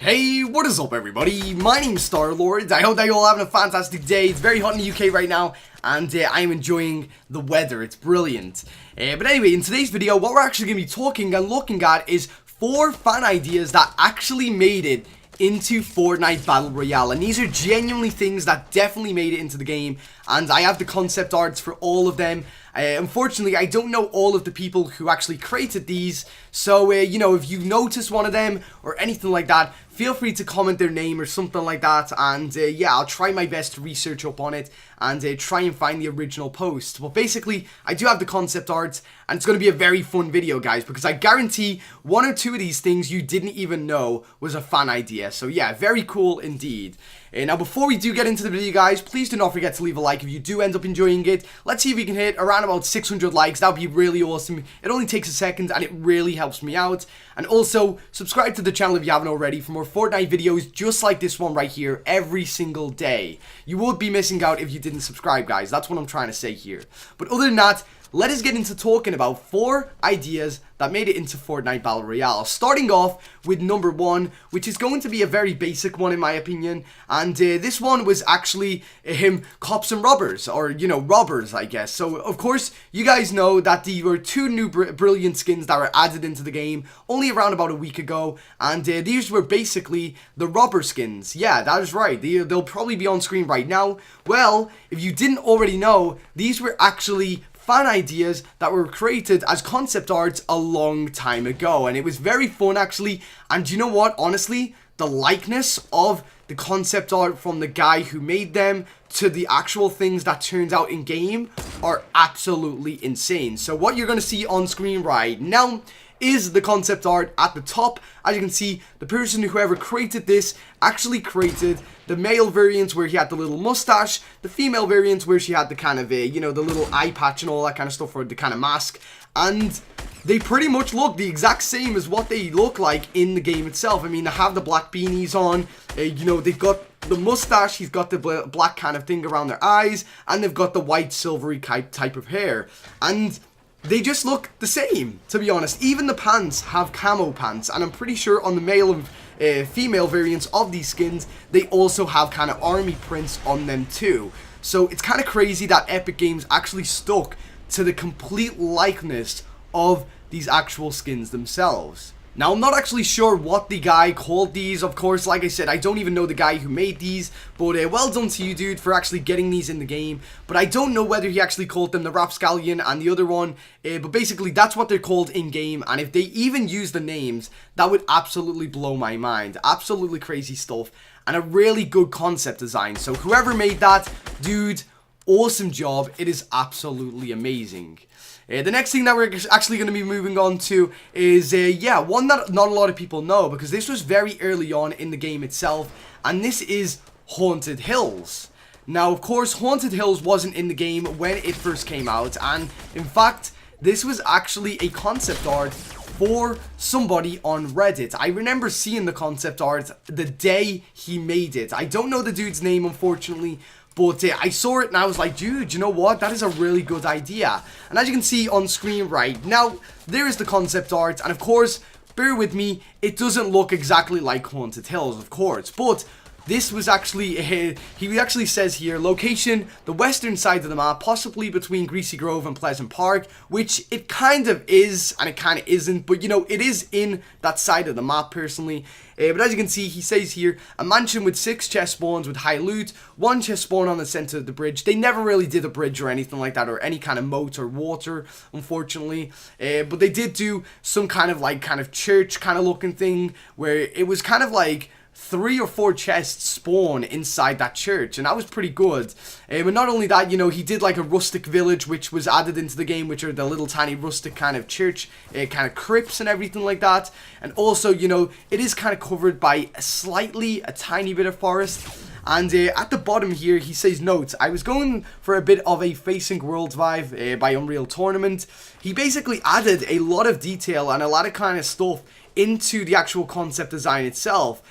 Hey, what is up everybody? My name's Star-Lord. I hope that you're all having a fantastic day. It's very hot in the UK right now, and I'm enjoying the weather. It's brilliant. But anyway, in today's video, what we're actually going to be talking and looking at is 4 fan ideas that actually made it into Fortnite Battle Royale, and these are genuinely things that definitely made it into the game, and I have the concept arts for all of them. Unfortunately, I don't know all of the people who actually created these, so you know, if you notice one of them or anything like that, feel free to comment their name or something like that, and yeah, I'll try my best to research up on it and try and find the original post. But basically, I do have the concept art, and it's going to be a very fun video, guys, because I guarantee 1 or 2 of these things you didn't even know was a fan idea. So yeah, very cool indeed. Now, before we do get into the video, guys, please do not forget to leave a like if you do end up enjoying it. Let's see if we can hit around about 600 likes. That would be really awesome. It only takes a second, and it really helps me out. And also, subscribe to the channel if you haven't already for more Fortnite videos just like this one right here every single day. You would be missing out if you didn't subscribe, guys. That's what I'm trying to say here. But other than that, let us get into talking about 4 ideas that made it into Fortnite Battle Royale. Starting off with number 1, which is going to be a very basic one in my opinion. And this one was actually cops and robbers, or you know, robbers, I guess. So of course, you guys know that there were 2 new brilliant skins that were added into the game only around about a week ago. And these were basically the robber skins. Yeah, that is right. They'll probably be on screen right now. Well, if you didn't already know, these were actually fan ideas that were created as concept arts a long time ago, and it was very fun actually. And you know what, honestly, the likeness of the concept art from the guy who made them to the actual things that turns out in game are absolutely insane. So what you're going to see on screen right now is the concept art at the top. As you can see, the person whoever created this actually created the male variant where he had the little mustache, the female variant where she had the kind of you know, the little eye patch and all that kind of stuff, or the kind of mask, and they pretty much look the exact same as what they look like in the game itself. I mean, they have the black beanies on, you know, they've got the mustache, he's got the black kind of thing around their eyes, and they've got the white silvery type of hair, and they just look the same, to be honest. Even the pants have camo pants, and I'm pretty sure on the male and female variants of these skins, they also have kind of army prints on them too. So it's kind of crazy that Epic Games actually stuck to the complete likeness of these actual skins themselves. Now, I'm not actually sure what the guy called these. Of course, like I said, I don't even know the guy who made these, but well done to you, dude, for actually getting these in the game. But I don't know whether he actually called them the Rapscallion and the other one, but basically that's what they're called in game, and if they even use the names, that would absolutely blow my mind. Absolutely crazy stuff, and a really good concept design. So whoever made that, dude, awesome job. It is absolutely amazing. The next thing that we're actually going to be moving on to is, yeah, one that not a lot of people know, because this was very early on in the game itself, and this is Haunted Hills. Now, of course, Haunted Hills wasn't in the game when it first came out, and in fact, this was actually a concept art for somebody on Reddit. I remember seeing the concept art the day he made it. I don't know the dude's name, unfortunately, but I saw it and I was like, dude, you know what? That is a really good idea. And as you can see on screen right now, there is the concept art. And of course, bear with me, it doesn't look exactly like Haunted Hills, of course. But this was actually, he actually says here, location, the western side of the map, possibly between Greasy Grove and Pleasant Park, which it kind of is, and it kind of isn't, but you know, it is in that side of the map, personally. But as you can see, he says here, a mansion with 6 chest spawns with high loot, 1 chest spawn on the center of the bridge. They never really did a bridge or anything like that, or any kind of moat or water, unfortunately. But they did do some kind of church kind of looking thing, where it was kind of like 3 or 4 chests spawn inside that church, and that was pretty good. But not only that, you know, he did like a rustic village, which was added into the game, which are the little tiny rustic kind of church, kind of crypts and everything like that. And also, you know, it is kind of covered by a tiny bit of forest. And at the bottom here, he says, notes, I was going for a bit of a Facing Worlds vibe by Unreal Tournament. He basically added a lot of detail and a lot of kind of stuff into the actual concept design itself.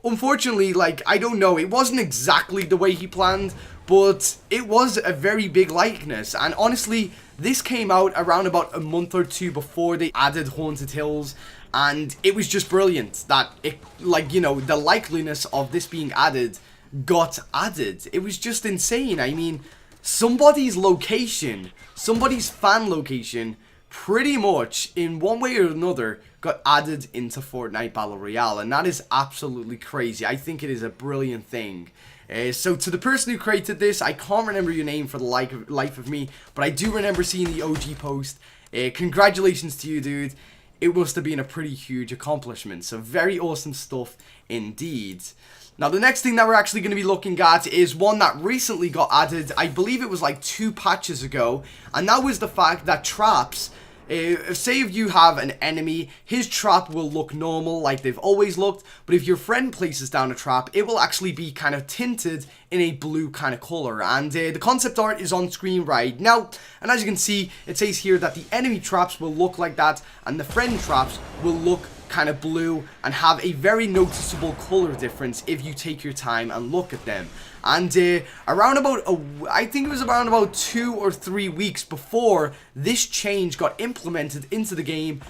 Unfortunately, like, I don't know, it wasn't exactly the way he planned, but it was a very big likeness, and honestly, this came out around about a month or two before they added Haunted Hills, and it was just brilliant that it, like, you know, the likeliness of this being added got added. It was just insane. I mean, somebody's location, somebody's fan location, pretty much in one way or another got added into Fortnite Battle Royale, and that is absolutely crazy. I think it is a brilliant thing. So to the person who created this, I can't remember your name for the life of me, but I do remember seeing the OG post. Congratulations to you, dude. It must have been a pretty huge accomplishment. So very awesome stuff indeed. Now the next thing that we're actually going to be looking at is one that recently got added. I believe it was like 2 patches ago, and that was the fact that traps, say if you have an enemy, his trap will look normal like they've always looked, but if your friend places down a trap, it will actually be kind of tinted in a blue kind of color. And the concept art is on screen right now, and as you can see, it says here that the enemy traps will look like that and the friend traps will look kind of blue and have a very noticeable color difference if you take your time and look at them. And around about I think it was around about 2 or 3 weeks before this change got implemented into the game,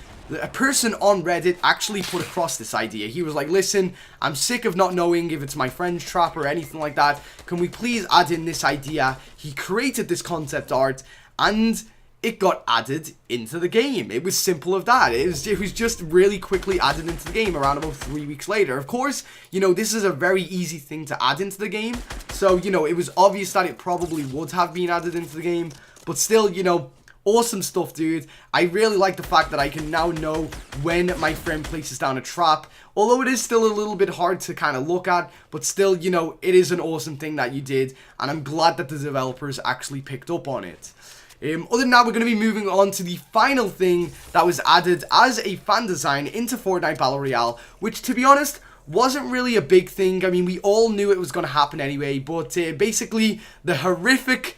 a person on Reddit actually put across this idea. He was like, listen, I'm sick of not knowing if it's my friend's trap or anything like that. Can we please add in this idea? He created this concept art and it got added into the game. It was simple as that. It was just really quickly added into the game around about 3 weeks later. Of course, you know, this is a very easy thing to add into the game. So, you know, it was obvious that it probably would have been added into the game. But still, you know, awesome stuff, dude. I really like the fact that I can now know when my friend places down a trap. Although it is still a little bit hard to kind of look at, but still, you know, it is an awesome thing that you did. And I'm glad that the developers actually picked up on it. Other than that, we're going to be moving on to the final thing that was added as a fan design into Fortnite Battle Royale, which, to be honest, wasn't really a big thing. I mean, we all knew it was going to happen anyway, but basically, the horrific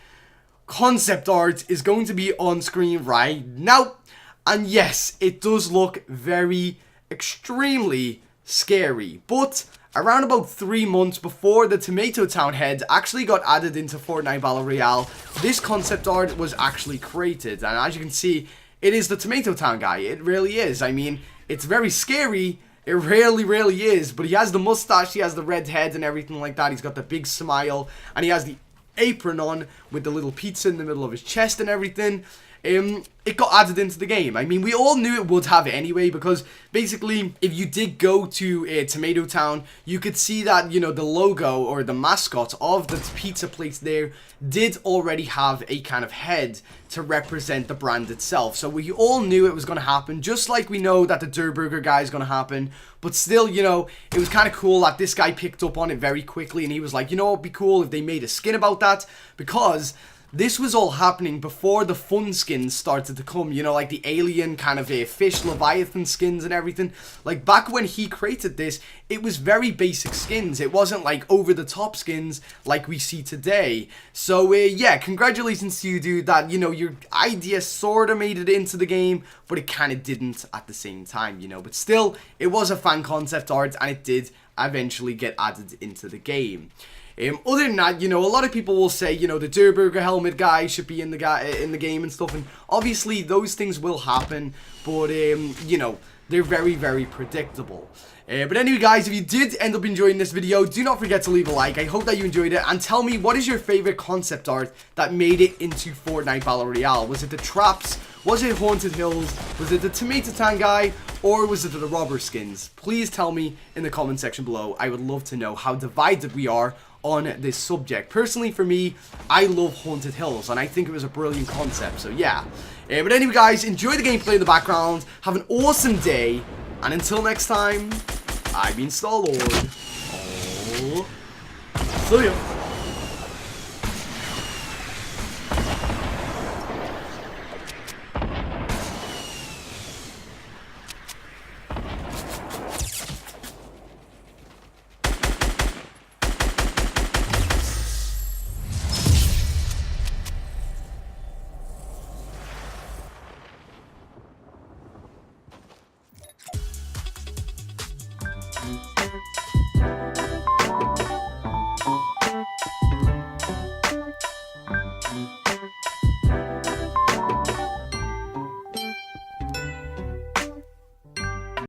concept art is going to be on screen right now. And yes, it does look very, extremely scary, but around about 3 months before the Tomato Town head actually got added into Fortnite Battle Royale, this concept art was actually created. And as you can see, it is the Tomato Town guy. It really is. I mean, it's very scary. It really is. But he has the mustache, he has the red head and everything like that. He's got the big smile, and he has the apron on with the little pizza in the middle of his chest and everything. It got added into the game. I mean, we all knew it would have it anyway, because basically, if you did go to Tomato Town, you could see that, you know, the logo or the mascot of the pizza place there did already have a kind of head to represent the brand itself. So we all knew it was going to happen, just like we know that the Der Burger guy is going to happen. But still, you know, it was kind of cool that this guy picked up on it very quickly, and he was like, you know what would be cool if they made a skin about that, because this was all happening before the fun skins started to come, you know, like the alien kind of fish leviathan skins and everything. Like, back when he created this, it was very basic skins. It wasn't like over the top skins like we see today. So yeah, congratulations to you, dude, that, you know, your idea sort of made it into the game, but it kind of didn't at the same time, you know. But still, it was a fan concept art, and it did eventually get added into the game. Other than that, you know, a lot of people will say, you know, the Der Burger helmet guy should be in the game and stuff, and obviously those things will happen, but you know, they're very predictable. But anyway, guys, if you did end up enjoying this video, do not forget to leave a like. I hope that you enjoyed it, and tell me, what is your favorite concept art that made it into Fortnite Battle Royale? Was it the traps? Was it Haunted Hills? Was it the Tomato Town guy? Or was it the robber skins? Please tell me in the comment section below. I would love to know how divided we are on this subject. Personally, for me, I love Haunted Hills, and I think it was a brilliant concept, so yeah. But anyway, guys, enjoy the gameplay in the background, have an awesome day, and until next time, I've been Star-Lord. See ya.